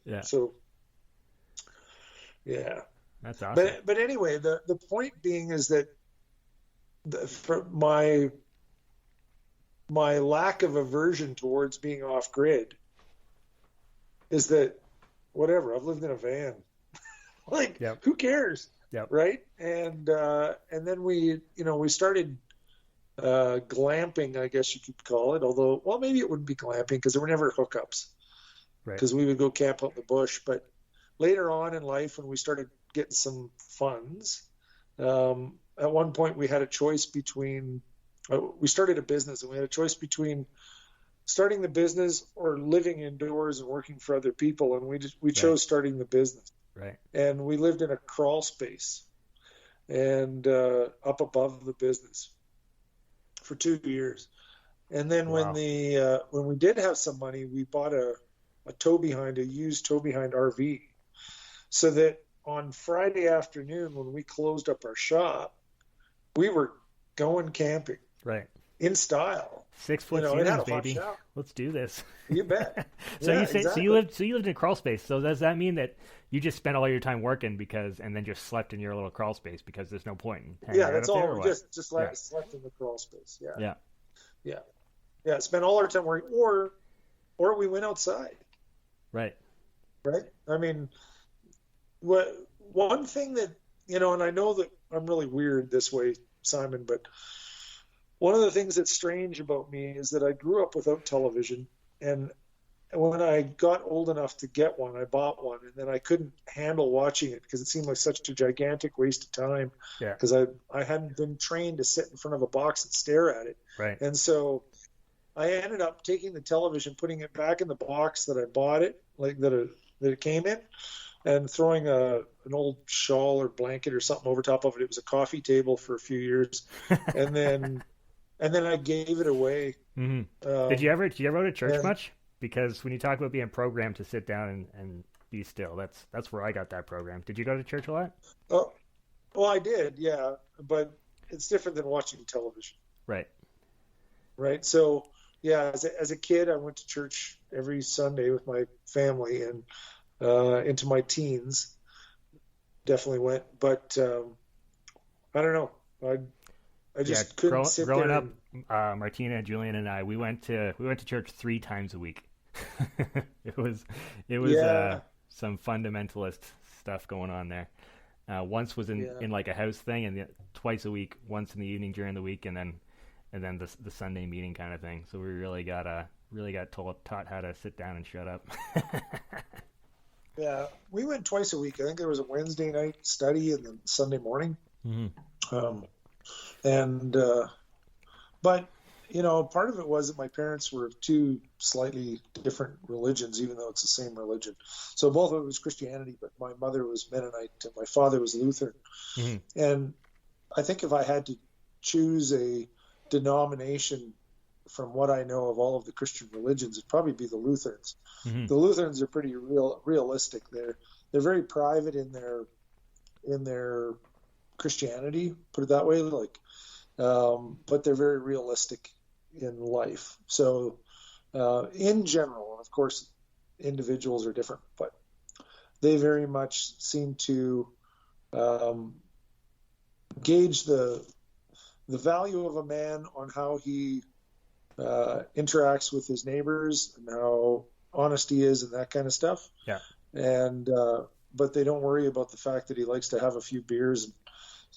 Yeah. So yeah. That's awesome. But anyway, the point being is that for my lack of aversion towards being off grid is that whatever, I've lived in a van. Like, Yep. who cares? Yep. Right? And then we started glamping, I guess you could call it, although, well, maybe it wouldn't be glamping because there were never hookups Right. because we would go camp out in the bush. But later on in life, when we started getting some funds, at one point we had a choice between, we started a business and we had a choice between starting the business or living indoors and working for other people. And we Right. chose starting the business. Right. And we lived in a crawl space and up above the business for 2 years. And then Wow. when we did have some money, we bought a used tow behind RV, so that on Friday afternoon when we closed up our shop, we were going camping Right. in style. 6 foot It had ceilings, a hot baby. shower. Let's do this. You bet. So Yeah, you say exactly. you lived in a crawl space. So does that mean that you just spent all your time working and then just slept in your little crawl space because there's no point in hanging Yeah, out that's up there, all. or We what? just Yeah. slept in the crawl space. Yeah, Yeah. yeah, yeah. Spent all our time working, or we went outside. Right. Right. I mean, what one thing that and I know that I'm really weird this way, Simon, but one of the things that's strange about me is that I grew up without television, and when I got old enough to get one, I bought one, and then I couldn't handle watching it because it seemed like such a gigantic waste of time Yeah. because I hadn't been trained to sit in front of a box and stare at it. Right. And so I ended up taking the television, putting it back in the box that I bought it, like that it came in, and throwing an old shawl or blanket or something over top of it. It was a coffee table for a few years, and then I gave it away. hmm Um, Did you ever go to church and much? Because when you talk about being programmed to sit down and be still, that's where I got that program. Did you go to church a lot? oh, well, I did, yeah, but it's different than watching television, Right. right? So yeah, as a kid, I went to church every Sunday with my family, and into my teens, definitely went. But I don't know, I Yeah. just couldn't sit Growing there up, and Martina, Julian, and I we went to church 3 times a week. it was it was yeah, some fundamentalist stuff going on there. Once was yeah. in like a house thing, and twice a week, once in the evening during the week, and then the Sunday meeting kind of thing. So we really got taught how to sit down and shut up. Yeah, we went twice a week. I think there was a Wednesday night study and then Sunday morning. hmm Um, and but part of it was that my parents were of two slightly different religions, even though it's the same religion. So both of it was Christianity, but my mother was Mennonite and my father was Lutheran. hmm And I think if I had to choose a denomination from what I know of all of the Christian religions, it'd probably be the Lutherans. hmm The Lutherans are pretty realistic. They're very private in their Christianity, put it that way. Like, but they're very realistic in life. So, in general, and of course, individuals are different, but they very much seem to um, gauge the value of a man on how he interacts with his neighbors and how honest he is and that kind of stuff. Yeah. And but they don't worry about the fact that he likes to have a few beers and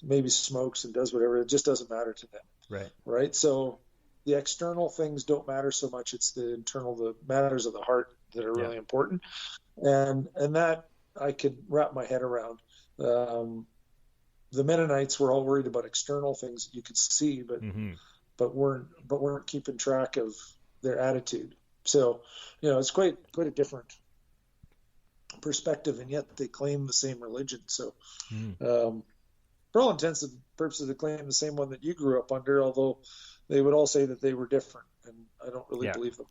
maybe smokes and does whatever. It just doesn't matter to them, Right. right? So the external things don't matter so much. It's the matters of the heart that are Yeah. really important, and that I could wrap my head around. Um, the Mennonites were all worried about external things that you could see, hmm but weren't keeping track of their attitude. So, it's quite a different perspective, and yet they claim the same religion. So, hmm um, for all intents and purposes, they claim the same one that you grew up under, although they would all say that they were different, and I don't really Yeah. believe them.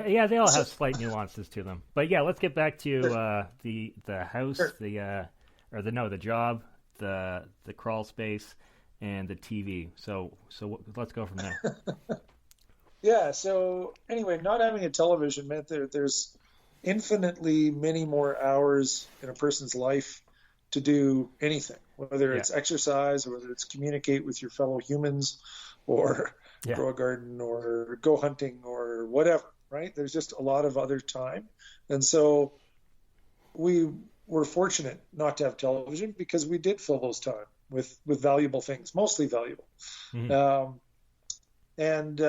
Yeah, they all So, have slight nuances to them. But yeah, let's get back to the house, sure. the job, the crawl space, and the TV. So let's go from there. Yeah. So anyway, not having a television meant there's infinitely many more hours in a person's life to do anything, whether Yeah. it's exercise or whether it's communicate with your fellow humans or Yeah. grow a garden or go hunting or whatever, right? There's just a lot of other time. And so we were fortunate not to have television because we did fill those time with valuable things, mostly valuable. Hmm. And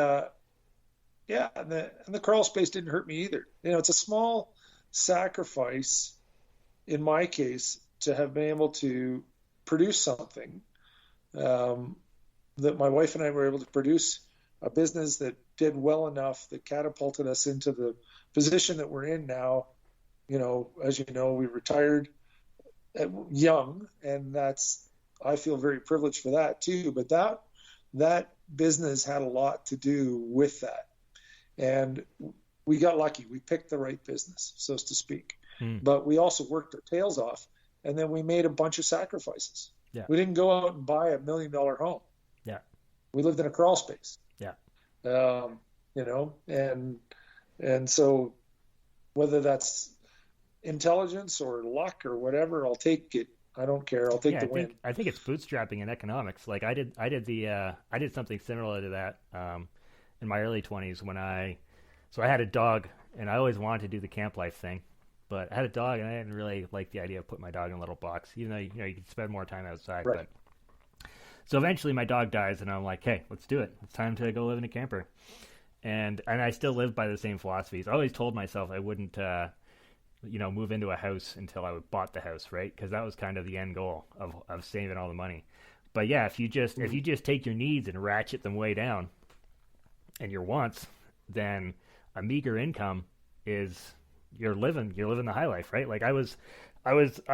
yeah, and the crawl space didn't hurt me either. It's a small sacrifice in my case to have been able to produce something that my wife and I were able to produce a business that did well enough that catapulted us into the position that we're in now. As you know, we retired young, and I feel very privileged for that too. But that business had a lot to do with that. And we got lucky. We picked the right business, so to speak. But we also worked our tails off, and then we made a bunch of sacrifices. Yeah. We didn't go out and buy $1 million home. Yeah. We lived in a crawl space. Yeah. And so whether that's intelligence or luck or whatever, I'll take it. I don't care. I'll take the win. I think it's bootstrapping in economics. Like I did something similar to that in my early 20s so I had a dog, and I always wanted to do the camp life thing, but I had a dog and I didn't really like the idea of putting my dog in a little box, even though you could spend more time outside. Right. But so eventually my dog dies, and I'm like, hey, let's do it. It's time to go live in a camper. And I still live by the same philosophies. I always told myself I wouldn't move into a house until I bought the house, right? Because that was kind of the end goal of saving all the money. But yeah, if you just take your needs and ratchet them way down, and your wants, then a meager income is you're living the high life, right? Like I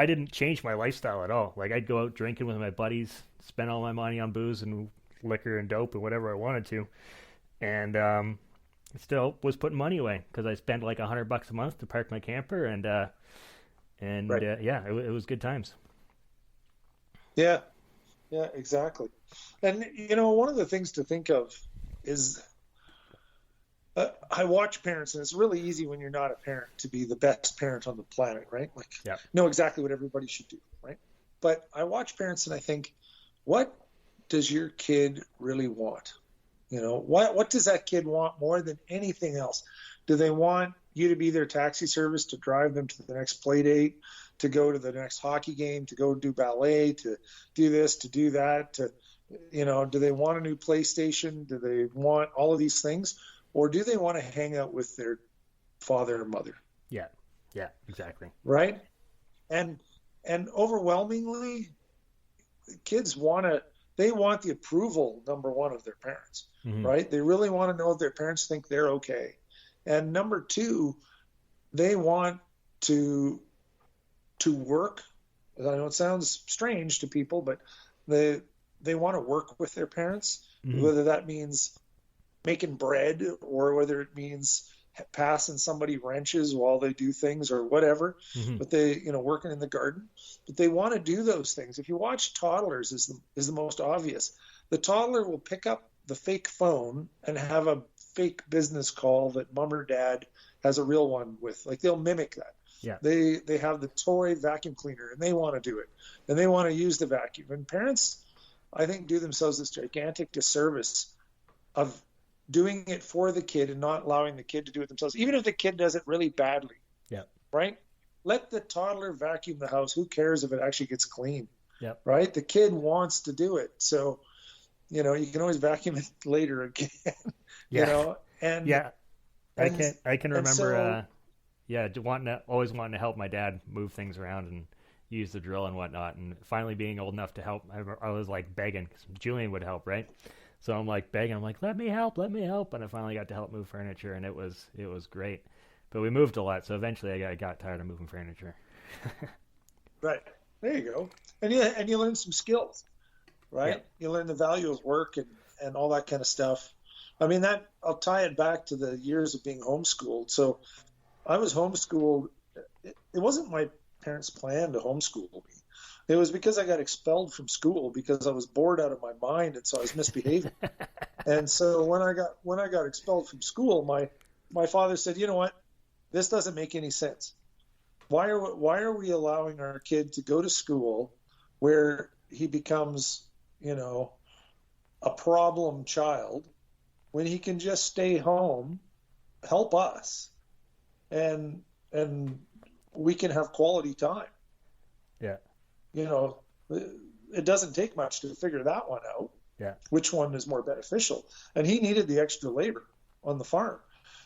didn't change my lifestyle at all. Like I'd go out drinking with my buddies, spend all my money on booze and liquor and dope and whatever I wanted to, and still was putting money away because I spent like $100 a month to park my camper, and Right. it was good times. Yeah, exactly. And one of the things to think of is I watch parents, and it's really easy when you're not a parent to be the best parent on the planet, right? Like, Yeah. know exactly what everybody should do, right? But I watch parents and I think, what does your kid really want? What does that kid want more than anything else? Do they want you to be their taxi service to drive them to the next play date, to go to the next hockey game, to go do ballet, to do this, to do that, do they want a new PlayStation? Do they want all of these things? Or do they want to hang out with their father or mother? Yeah, exactly. Right? And overwhelmingly, kids want the approval, number one, of their parents, Mm-hmm. right? They really want to know if their parents think they're okay. And number two, they want to work. I know it sounds strange to people, but they want to work with their parents, Mm-hmm. whether that means making bread or whether it means passing somebody wrenches while they do things or whatever. Mm-hmm. But they, working in the garden, but they want to do those things. If you watch toddlers, is the most obvious. The toddler will pick up the fake phone and have a fake business call that mom or dad has a real one with. Like, they'll mimic that. Yeah. They have the toy vacuum cleaner and they want to do it and they want to use the vacuum. And parents, I think, do themselves this gigantic disservice of doing it for the kid and not allowing the kid to do it themselves, even if the kid does it really badly. Yeah. Right? Let the toddler vacuum the house. Who cares if it actually gets clean? Yeah. Right? The kid wants to do it. So, you can always vacuum it later again. Yeah. And yeah. I can remember so, always wanting to help my dad move things around and use the drill and whatnot, and finally being old enough to help. I was like begging, because Julian would help, right? So I'm like begging, I'm like, let me help, and I finally got to help move furniture, and it was great. But we moved a lot, so eventually I got tired of moving furniture. Right. There you go. And you learn some skills, right? Yeah. You learn the value of work and all that kind of stuff. I mean, that I'll tie it back to the years of being homeschooled. So I was homeschooled. It wasn't my parents' plan to homeschool me. It was because I got expelled from school because I was bored out of my mind, and so I was misbehaving. And so when I got expelled from school, my father said, "You know what? This doesn't make any sense. Why are we allowing our kid to go to school where he becomes, a problem child when he can just stay home, help us, and we can have quality time? Yeah. It doesn't take much to figure that one out. Yeah. Which one is more beneficial? And he needed the extra labor on the farm.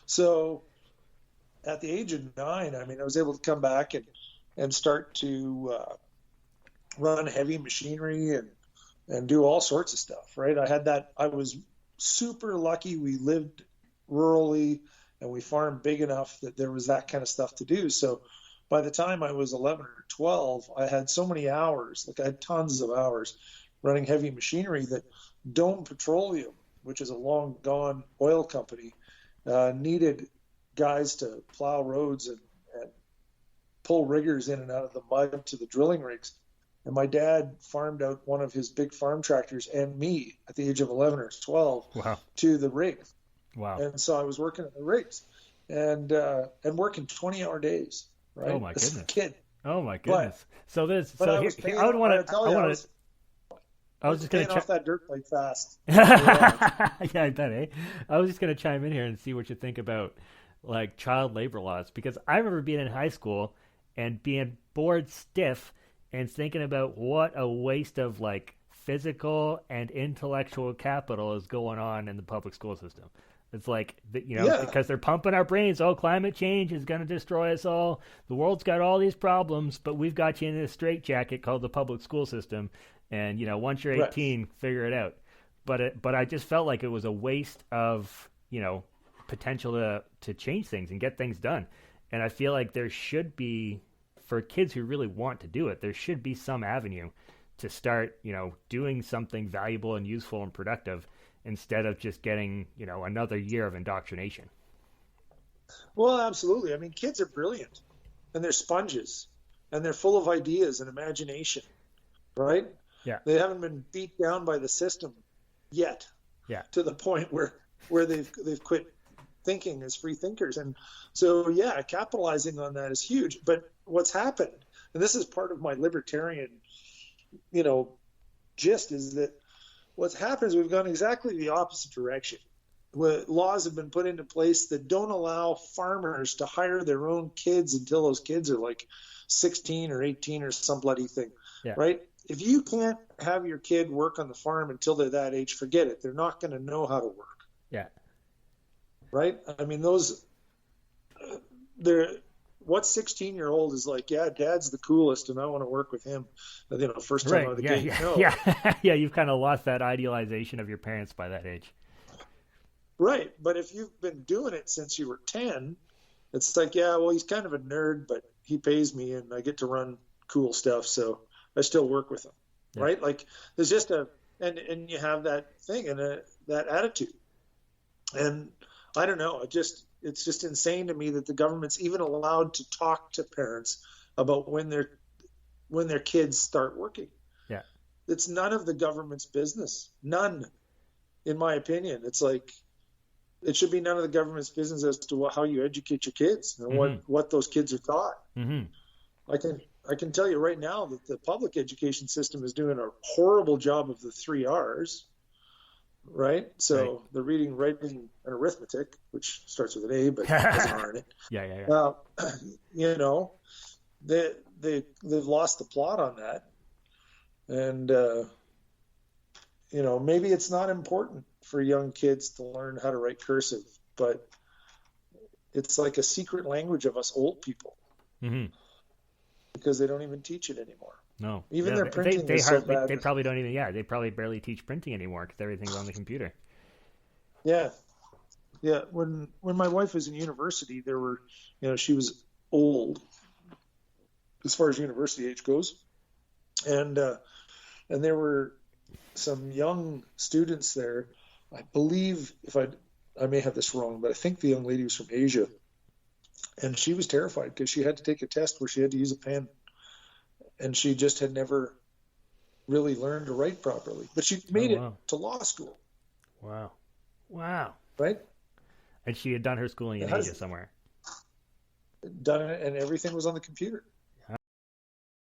So at the age of 9, I was able to come back and start to run heavy machinery and do all sorts of stuff, right? I was super lucky. We lived rurally and we farmed big enough that there was that kind of stuff to do. So by the time I was 11 or 12, I had so many hours, I had tons of hours running heavy machinery that Dome Petroleum, which is a long gone oil company, needed guys to plow roads and pull riggers in and out of the mud to the drilling rigs. And my dad farmed out one of his big farm tractors and me at the age of 11 or 12 to the rig. Wow. And so I was working at the rigs and working 20-hour days, right? Oh my goodness. As a kid. Oh my goodness. I was just going to off that dirt bike fast. Yeah, I bet, eh? I was just going to chime in here and see what you think about like child labor laws, because I remember being in high school and being bored stiff and thinking about what a waste of like physical and intellectual capital is going on in the public school system. It's like, because they're pumping our brains. Oh, climate change is going to destroy us all. The world's got all these problems, but we've got you in a straitjacket called the public school system. And, once you're 18, right, figure it out. But I just felt like it was a waste of, potential to change things and get things done. And I feel like there should be, for kids who really want to do it, there should be some avenue to start, doing something valuable and useful and productive instead of just getting, another year of indoctrination. Well, absolutely. Kids are brilliant and they're sponges and they're full of ideas and imagination, right? Yeah. They haven't been beat down by the system yet. Yeah. To the point where they've quit thinking as free thinkers. And so, capitalizing on that is huge. But what's happened, and this is part of my libertarian, gist, is that what's happened is we've gone exactly the opposite direction. Laws have been put into place that don't allow farmers to hire their own kids until those kids are like 16 or 18 or some bloody thing, right? If you can't have your kid work on the farm until they're that age, forget it. They're not going to know how to work. Yeah. Right? What 16-year-old is like, dad's the coolest and I want to work with him, first time out of the gate. No. Yeah, you've kind of lost that idealization of your parents by that age. Right. But if you've been doing it since you were 10, it's like, he's kind of a nerd, but he pays me and I get to run cool stuff, so I still work with him. Yeah. Right? Like there's just and you have that thing and that attitude. And I don't know, it's just insane to me that the government's even allowed to talk to parents about when their kids start working. Yeah. It's none of the government's business. None, in my opinion. It's like it should be none of the government's business as to how you educate your kids and what those kids are taught. Mm-hmm. I can tell you right now that the public education system is doing a horrible job of the 3 R's, right? So the reading, writing, and arithmetic, which starts with an A but has an R in it. Yeah. They've lost the plot on that, and maybe it's not important for young kids to learn how to write cursive, but it's like a secret language of us old people. Mm-hmm. Because they don't even teach it anymore. No. Even their printing is so bad. They probably don't even, they probably barely teach printing anymore because everything's on the computer. Yeah. Yeah. When my wife was in university, there were, she was old as far as university age goes. And there were some young students there. I believe, I may have this wrong, but I think the young lady was from Asia. And she was terrified because she had to take a test where she had to use a pen. And she just had never really learned to write properly. But she made it to law school. Wow. Right? And she had done her schooling in Asia somewhere. done it, and everything was on the computer.